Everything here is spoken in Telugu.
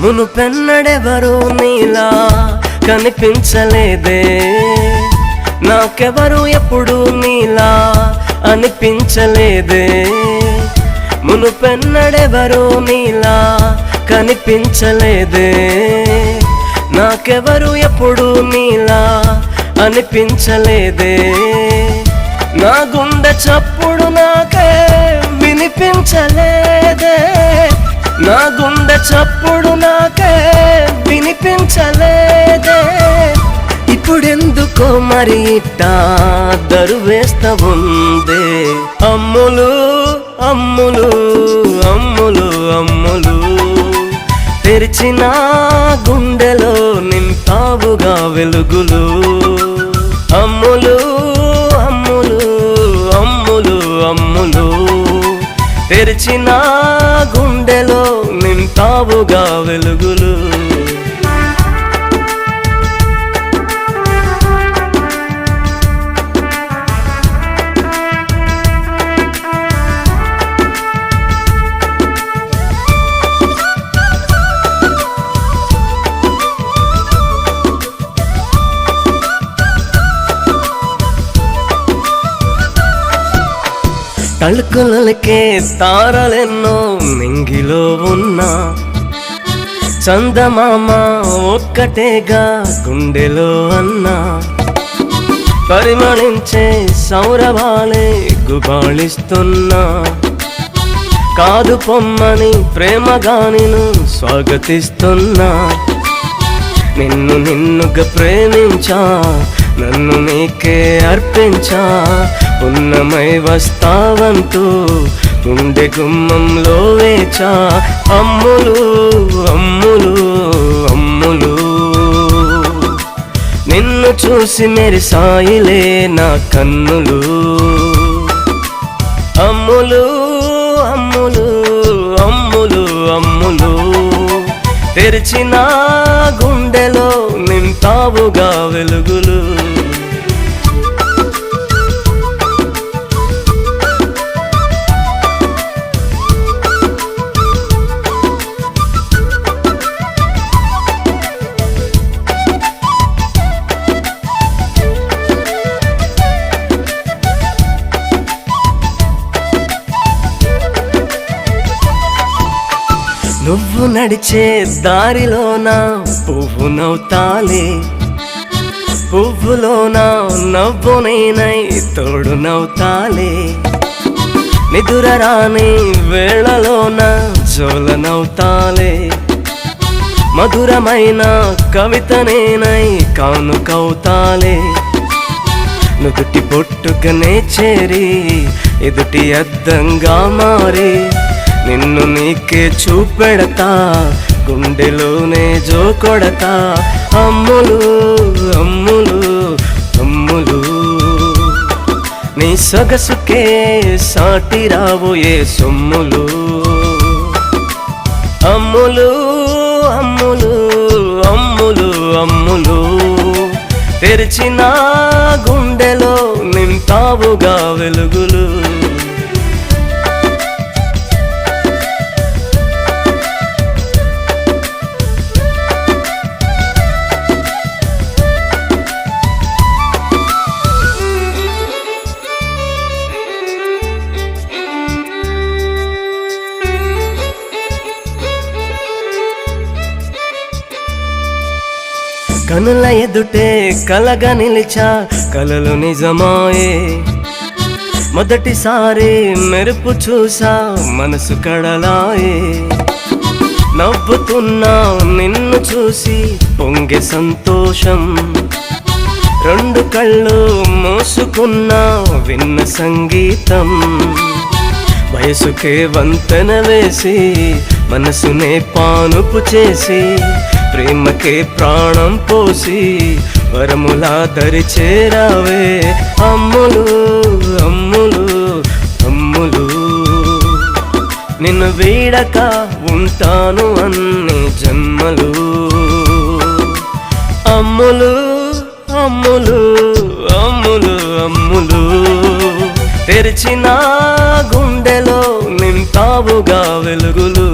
మునుపెన్నడెవరూ నీలా కనిపించలేదే, నాకెవరు ఎప్పుడు నీలా అనిపించలేదే. మునుపెన్నడెవరూ నీలా కనిపించలేదే, నాకెవరు ఎప్పుడు నీలా అనిపించలేదే. నా గుండె చప్పుడు నాకే వినిపించలేదే, నా గుండె చప్పుడు నాకే వినిపించలేదే. ఇప్పుడెందుకో మరి ఇట్టా దరువేస్తా ఉందే. అమ్ములు అమ్ములు అమ్ములు అమ్ములు తెరిచిన గుండెలో నింపావుగా వెలుగులు. అమ్ములు అమ్ములు అమ్ములు అమ్ములు తెరిచిన గుండెలో నింపావుగా వెలుగులు. తళుకులకే తారలెన్నో నింగిలో ఉన్నా, చందమామ ఒక్కటేగా గుండెలో అన్నా. పరిమళించే సౌరభాలే గుబాళిస్తున్నా, కాదు పొమ్మని ప్రేమగా నిన్ను స్వాగతిస్తున్నా. నిన్ను నిన్నుగా ప్రేమించా, నన్ను నీకే అర్పించా. ఉన్నమై వస్తావంటూ గుండె గుమ్మంలో వేచా. అమ్ములు అమ్ములు అమ్ములు నిన్ను చూసి మెరిసాయిలే నా కన్నులు. అమ్ములు అమ్ములు అమ్ములు అమ్ములు తెరిచిన గుండెలో నింపావుగా వెలుగులు. నువ్వు నడిచే దారిలోన పువ్వు నవ్వుతాలే, పువ్వులోన నవ్వు నేనై తోడు నవ్వుతాలే. నిదుర రాని వేళలోన జోల నవ్వుతాలే, మధురమైన కవిత నేనై కానుకవుతాలే. నుదుటి పొట్టుకనే చేరి ఎదుటి అద్దంగా మారి, నిన్ను నీకే చూపెడతా, గుండెలోనే జో కొడతా. అమ్ములు అమ్ములు అమ్ములు నీ సొగసుకే సాటి రాబోయే సొమ్ములు. అమ్ములు అమ్ములు అమ్ములు అమ్ములు తెరిచిన గుండెలో నింపావుగా వెలుగులు. కనుల ఎదుటే కలగా నిలిచా, కలలు నిజమాయే. మొదటిసారి మెరుపు చూసా, మనసు కడలాయే. నవ్వుతున్నా నిన్ను చూసి పొంగే సంతోషం, రెండు కళ్ళు మోసుకున్నా విన్న సంగీతం. వయసుకే వంతెన వేసి, మనసునే పానుపు చేసి, ప్రేమకే ప్రాణం పోసి వరములా దరి చేరావే. అమ్ములు అమ్ములు అమ్ములు నిన్ను వీడక ఉంటాను అన్ని జన్మలు. అమ్ములు అమ్ములు అమ్ములు అమ్ములు తెరిచిన గుండెలో నింపావుగా వెలుగులు.